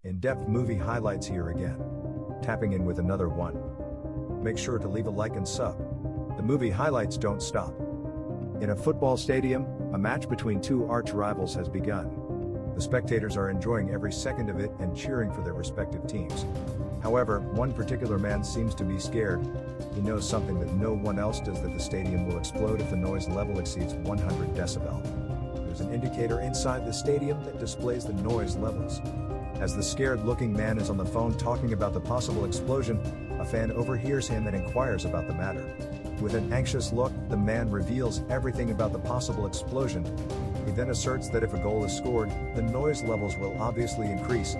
In-depth movie highlights here again. Tapping in with another one. Make sure to leave a like and sub. The movie highlights don't stop. In a football stadium, a match between two arch rivals has begun. The spectators are enjoying every second of it and cheering for their respective teams. However, one particular man seems to be scared. He knows something that no one else does, that the stadium will explode if the noise level exceeds 100 decibel. There's an indicator inside the stadium that displays the noise levels. As the scared-looking man is on the phone talking about the possible explosion, a fan overhears him and inquires about the matter. With an anxious look, the man reveals everything about the possible explosion. He then asserts that if a goal is scored, the noise levels will obviously increase.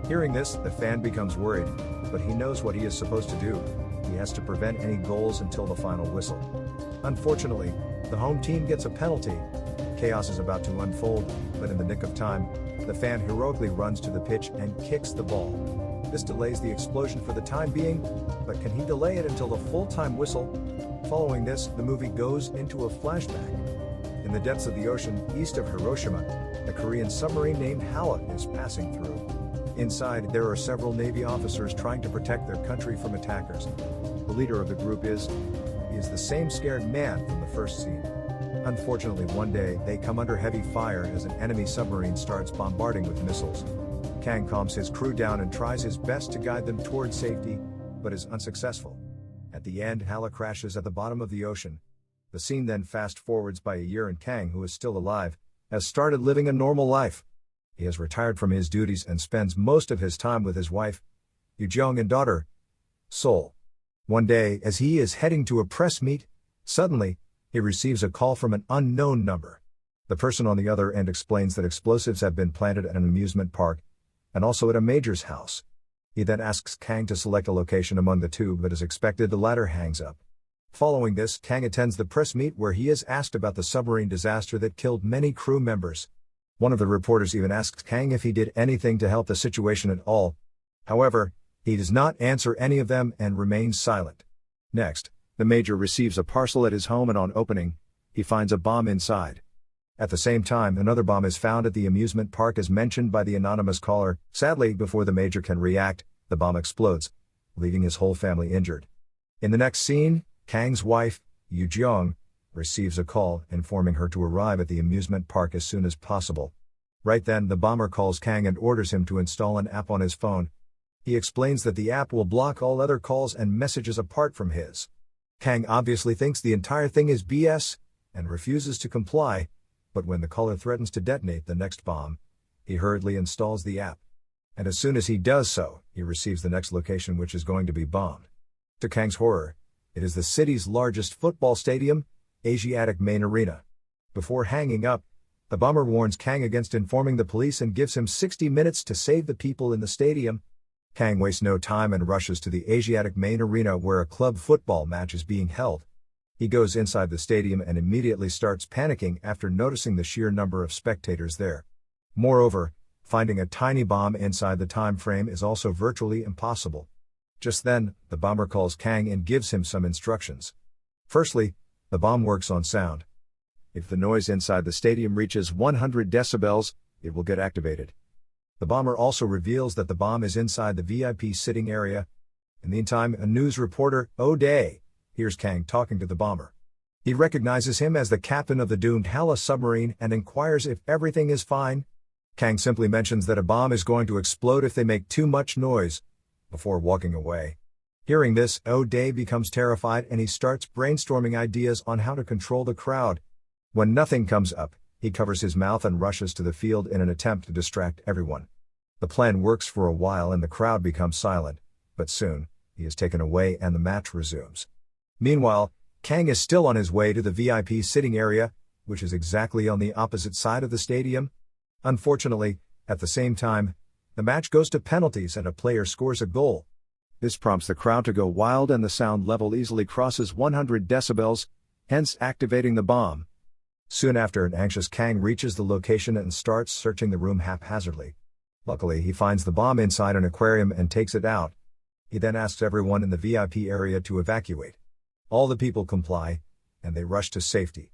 Hearing this, the fan becomes worried, but he knows what he is supposed to do. He has to prevent any goals until the final whistle. Unfortunately, the home team gets a penalty. Chaos is about to unfold, but in the nick of time, the fan heroically runs to the pitch and kicks the ball. This delays the explosion for the time being, but can he delay it until the full-time whistle? Following this, the movie goes into a flashback. In the depths of the ocean, east of Hiroshima, a Korean submarine named Halla is passing through. Inside, there are several Navy officers trying to protect their country from attackers. The leader of the group is the same scared man from the first scene. Unfortunately, one day, they come under heavy fire as an enemy submarine starts bombarding with missiles. Kang calms his crew down and tries his best to guide them towards safety, but is unsuccessful. At the end, Halla crashes at the bottom of the ocean. The scene then fast-forwards by a year, and Kang, who is still alive, has started living a normal life. He has retired from his duties and spends most of his time with his wife, Yoo-jung, and daughter, Sol. One day, as he is heading to a press meet, suddenly, he receives a call from an unknown number. The person on the other end explains that explosives have been planted at an amusement park, and also at a major's house. He then asks Kang to select a location among the two, but as expected, the latter hangs up. Following this, Kang attends the press meet where he is asked about the submarine disaster that killed many crew members. One of the reporters even asks Kang if he did anything to help the situation at all. However, he does not answer any of them and remains silent. Next, the major receives a parcel at his home, and on opening, he finds a bomb inside. At the same time, another bomb is found at the amusement park as mentioned by the anonymous caller. Sadly, before the major can react, the bomb explodes, leaving his whole family injured. In the next scene, Kang's wife, Yoo-jung, receives a call informing her to arrive at the amusement park as soon as possible. Right then, the bomber calls Kang and orders him to install an app on his phone. He explains that the app will block all other calls and messages apart from his. Kang obviously thinks the entire thing is BS, and refuses to comply, but when the caller threatens to detonate the next bomb, he hurriedly installs the app. And as soon as he does so, he receives the next location, which is going to be bombed. To Kang's horror, it is the city's largest football stadium, Asiatic Main Arena. Before hanging up, the bomber warns Kang against informing the police and gives him 60 minutes to save the people in the stadium. Kang wastes no time and rushes to the Asiatic Main Arena where a club football match is being held. He goes inside the stadium and immediately starts panicking after noticing the sheer number of spectators there. Moreover, finding a tiny bomb inside the time frame is also virtually impossible. Just then, the bomber calls Kang and gives him some instructions. Firstly, the bomb works on sound. If the noise inside the stadium reaches 100 decibels, it will get activated. The bomber also reveals that the bomb is inside the VIP sitting area. In the meantime, a news reporter, O'Day, hears Kang talking to the bomber. He recognizes him as the captain of the doomed Halla submarine and inquires if everything is fine. Kang simply mentions that a bomb is going to explode if they make too much noise, before walking away. Hearing this, O'Day becomes terrified and he starts brainstorming ideas on how to control the crowd. When nothing comes up, he covers his mouth and rushes to the field in an attempt to distract everyone. The plan works for a while and the crowd becomes silent, but soon, he is taken away and the match resumes. Meanwhile, Kang is still on his way to the VIP sitting area, which is exactly on the opposite side of the stadium. Unfortunately, at the same time, the match goes to penalties and a player scores a goal. This prompts the crowd to go wild and the sound level easily crosses 100 decibels, hence activating the bomb. Soon after, an anxious Kang reaches the location and starts searching the room haphazardly. Luckily, he finds the bomb inside an aquarium and takes it out. He then asks everyone in the VIP area to evacuate. All the people comply, and they rush to safety.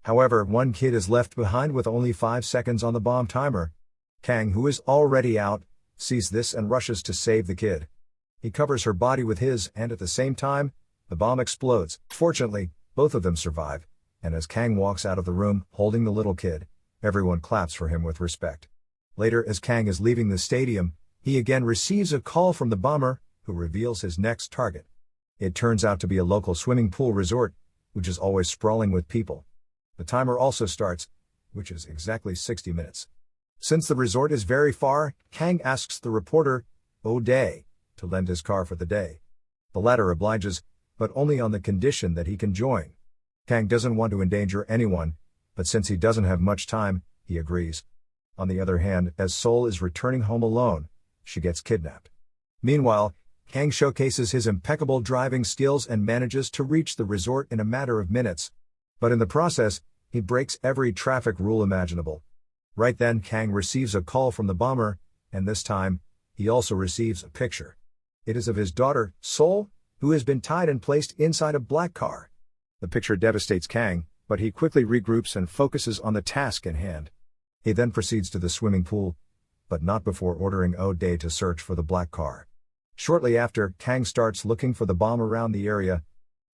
However, one kid is left behind with only 5 seconds on the bomb timer. Kang, who is already out, sees this and rushes to save the kid. He covers her body with his, and at the same time, the bomb explodes. Fortunately, both of them survive, and as Kang walks out of the room, holding the little kid, everyone claps for him with respect. Later, as Kang is leaving the stadium, he again receives a call from the bomber, who reveals his next target. It turns out to be a local swimming pool resort, which is always sprawling with people. The timer also starts, which is exactly 60 minutes. Since the resort is very far, Kang asks the reporter, O'Day, to lend his car for the day. The latter obliges, but only on the condition that he can join. Kang doesn't want to endanger anyone, but since he doesn't have much time, he agrees. On the other hand, as Seoul is returning home alone, she gets kidnapped. Meanwhile, Kang showcases his impeccable driving skills and manages to reach the resort in a matter of minutes. But in the process, he breaks every traffic rule imaginable. Right then, Kang receives a call from the bomber, and this time, he also receives a picture. It is of his daughter, Seoul, who has been tied and placed inside a black car. The picture devastates Kang, but he quickly regroups and focuses on the task at hand. He then proceeds to the swimming pool, but not before ordering O'Day to search for the black car. Shortly after, Kang starts looking for the bomb around the area.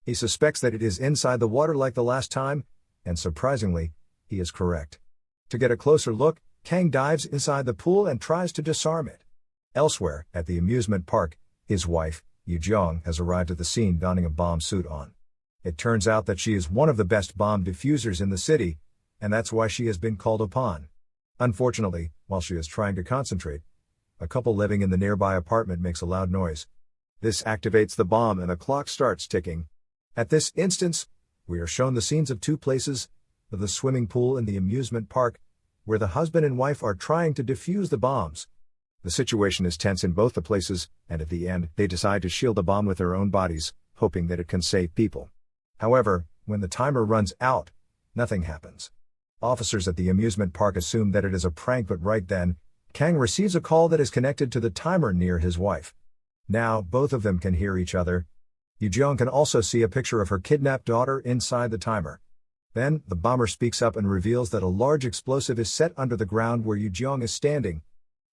He suspects that it is inside the water like the last time, and surprisingly, he is correct. To get a closer look, Kang dives inside the pool and tries to disarm it. Elsewhere, at the amusement park, his wife, Yoo-jung, has arrived at the scene donning a bomb suit on. It turns out that she is one of the best bomb diffusers in the city, and that's why she has been called upon. Unfortunately, while she is trying to concentrate, a couple living in the nearby apartment makes a loud noise. This activates the bomb and the clock starts ticking. At this instance, we are shown the scenes of two places, the swimming pool and the amusement park, where the husband and wife are trying to defuse the bombs. The situation is tense in both the places, and at the end, they decide to shield the bomb with their own bodies, hoping that it can save people. However, when the timer runs out, nothing happens. Officers at the amusement park assume that it is a prank, but right then, Kang receives a call that is connected to the timer near his wife. Now, both of them can hear each other. Yoo-jung can also see a picture of her kidnapped daughter inside the timer. Then, the bomber speaks up and reveals that a large explosive is set under the ground where Yoo-jung is standing.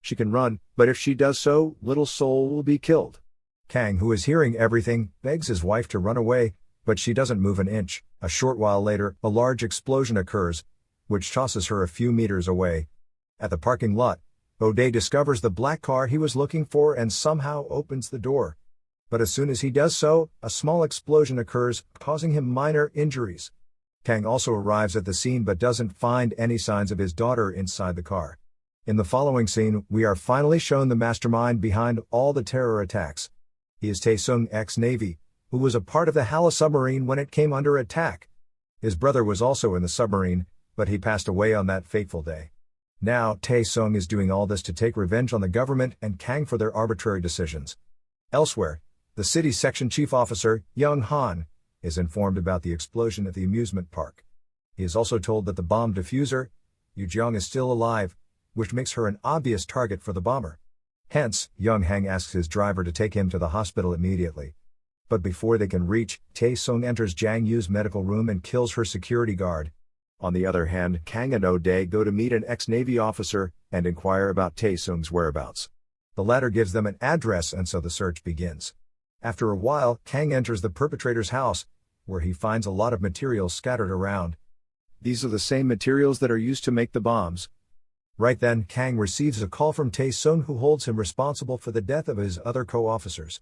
She can run, but if she does so, little Seoul will be killed. Kang, who is hearing everything, begs his wife to run away, but she doesn't move an inch. A short while later, a large explosion occurs, which tosses her a few meters away. At the parking lot, O'Day discovers the black car he was looking for and somehow opens the door. But as soon as he does so, a small explosion occurs, causing him minor injuries. Kang also arrives at the scene but doesn't find any signs of his daughter inside the car. In the following scene, we are finally shown the mastermind behind all the terror attacks. He is Tae-sung, ex-Navy, who was a part of the Hala submarine when it came under attack. His brother was also in the submarine, but he passed away on that fateful day. Now, Tae-sung is doing all this to take revenge on the government and Kang for their arbitrary decisions. Elsewhere, the city's section chief officer, Young-han, is informed about the explosion at the amusement park. He is also told that the bomb diffuser, Yoo-jung, is still alive, which makes her an obvious target for the bomber. Hence, Young-han asks his driver to take him to the hospital immediately. But before they can reach, Tae-sung enters Jang Yu's medical room and kills her security guard. On the other hand, Kang and O'Day go to meet an ex-Navy officer and inquire about Tae-sung's whereabouts. The latter gives them an address and so the search begins. After a while, Kang enters the perpetrator's house, where he finds a lot of materials scattered around. These are the same materials that are used to make the bombs. Right then, Kang receives a call from Tae-sung, who holds him responsible for the death of his other co-officers.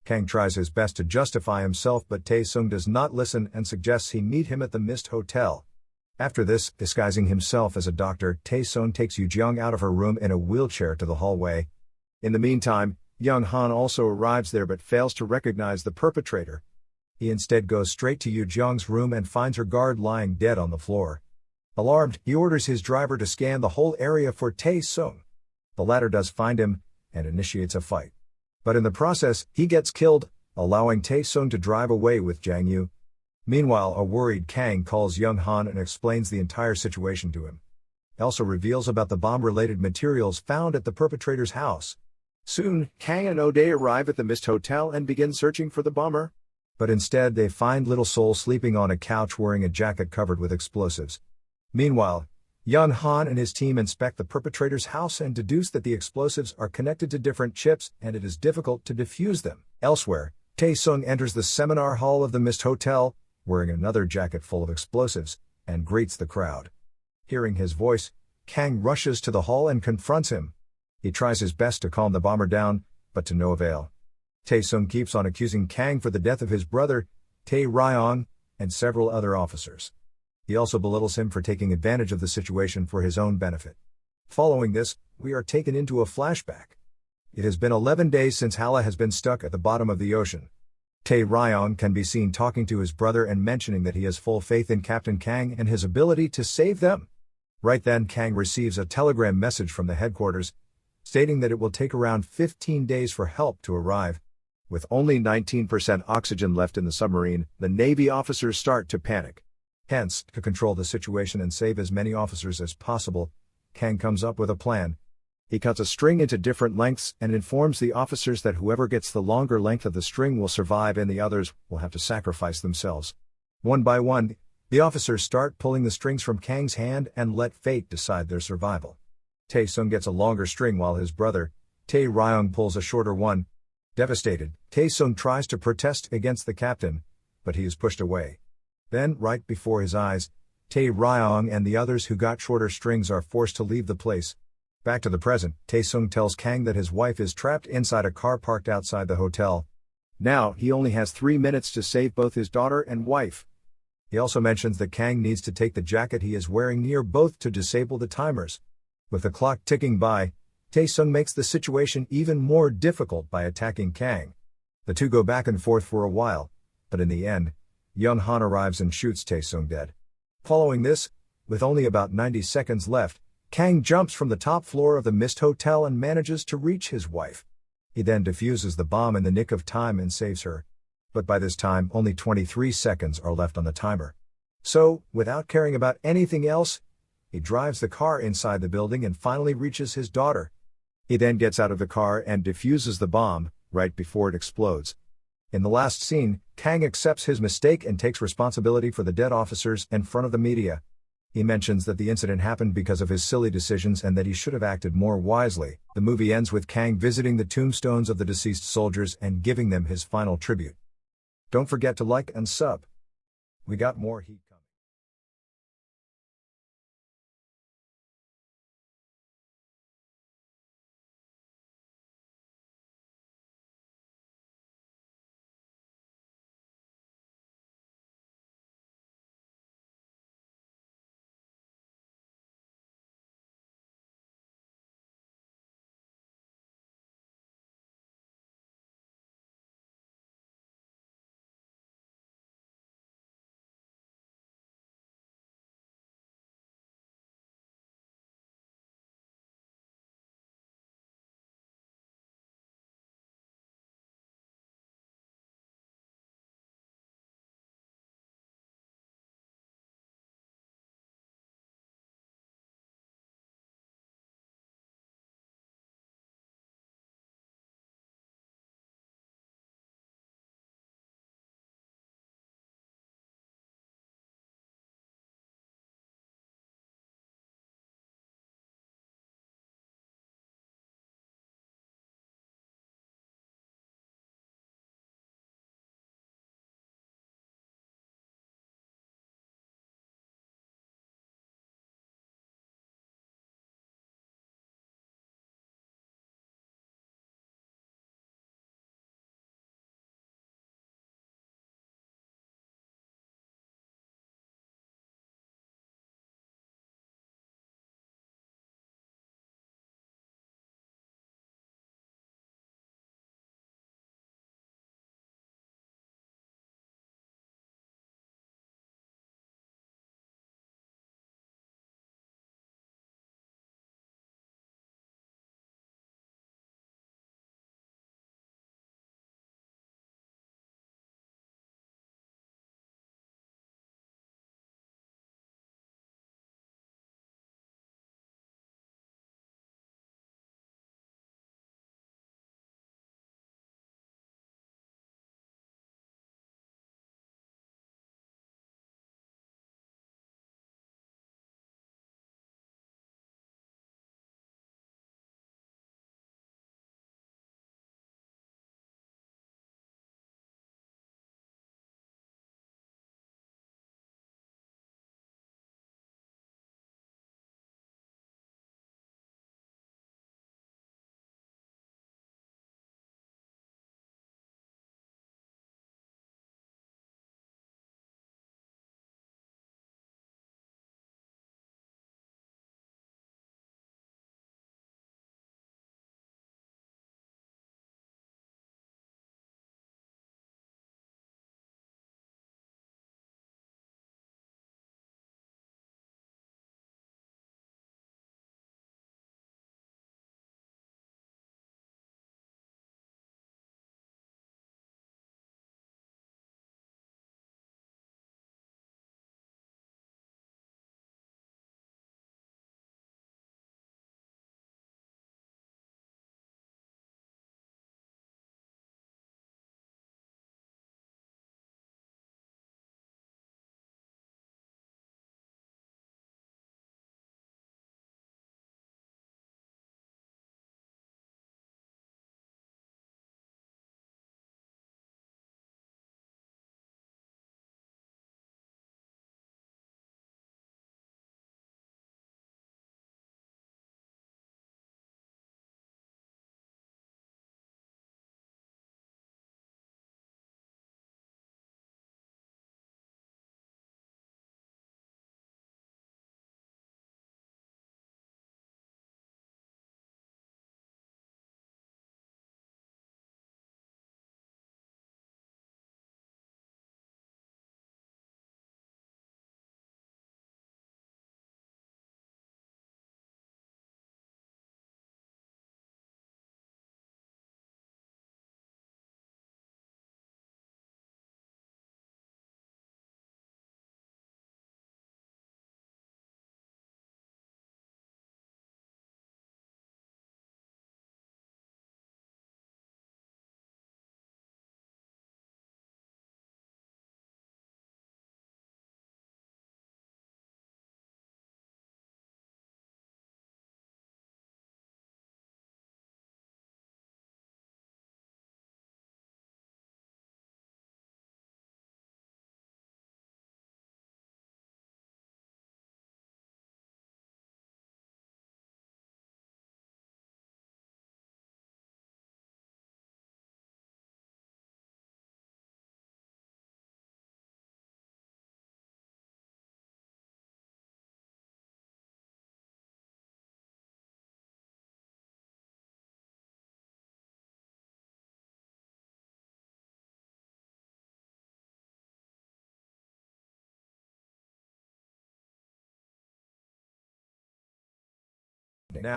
Kang tries his best to justify himself, but Tae-sung does not listen and suggests he meet him at the Mist Hotel. After this, disguising himself as a doctor, Tae-sung takes Yoo-jung out of her room in a wheelchair to the hallway. In the meantime, Young-han also arrives there but fails to recognize the perpetrator. He instead goes straight to Yoo-jung's room and finds her guard lying dead on the floor. Alarmed, he orders his driver to scan the whole area for Tae-sung. The latter does find him, and initiates a fight. But in the process, he gets killed, allowing Tae-sung to drive away with Jang Yu. Meanwhile, a worried Kang calls Young-han and explains the entire situation to him. He also reveals about the bomb-related materials found at the perpetrator's house. Soon, Kang and O'Day arrive at the Mist Hotel and begin searching for the bomber. But instead they find little Seoul sleeping on a couch wearing a jacket covered with explosives. Meanwhile, Young Han and his team inspect the perpetrator's house and deduce that the explosives are connected to different chips and it is difficult to defuse them. Elsewhere, Tae-sung enters the seminar hall of the Mist Hotel, wearing another jacket full of explosives, and greets the crowd. Hearing his voice, Kang rushes to the hall and confronts him. He tries his best to calm the bomber down, but to no avail. Tae-sung keeps on accusing Kang for the death of his brother, Tae Ryong, and several other officers. He also belittles him for taking advantage of the situation for his own benefit. Following this, we are taken into a flashback. It has been 11 days since Hala has been stuck at the bottom of the ocean. Tae Ryong can be seen talking to his brother and mentioning that he has full faith in Captain Kang and his ability to save them. Right then, Kang receives a telegram message from the headquarters, stating that it will take around 15 days for help to arrive. With only 19% oxygen left in the submarine, the Navy officers start to panic. Hence, to control the situation and save as many officers as possible, Kang comes up with a plan. He cuts a string into different lengths and informs the officers that whoever gets the longer length of the string will survive and the others will have to sacrifice themselves. One by one, the officers start pulling the strings from Kang's hand and let fate decide their survival. Tae-sung gets a longer string while his brother, Tae Ryong, pulls a shorter one. Devastated, Tae-sung tries to protest against the captain, but he is pushed away. Then, right before his eyes, Tae Ryong and the others who got shorter strings are forced to leave the place. Back to the present, Tae-sung tells Kang that his wife is trapped inside a car parked outside the hotel. Now, he only has 3 minutes to save both his daughter and wife. He also mentions that Kang needs to take the jacket he is wearing near both to disable the timers. With the clock ticking by, Tae-sung makes the situation even more difficult by attacking Kang. The two go back and forth for a while, but in the end, Young Han arrives and shoots Tae-sung dead. Following this, with only about 90 seconds left, Kang jumps from the top floor of the Mist Hotel and manages to reach his wife. He then defuses the bomb in the nick of time and saves her. But by this time, only 23 seconds are left on the timer. So, without caring about anything else, he drives the car inside the building and finally reaches his daughter. He then gets out of the car and defuses the bomb, right before it explodes. In the last scene, Kang accepts his mistake and takes responsibility for the dead officers in front of the media. He mentions that the incident happened because of his silly decisions and that he should have acted more wisely. The movie ends with Kang visiting the tombstones of the deceased soldiers and giving them his final tribute. Don't forget to like and sub. We got more heat.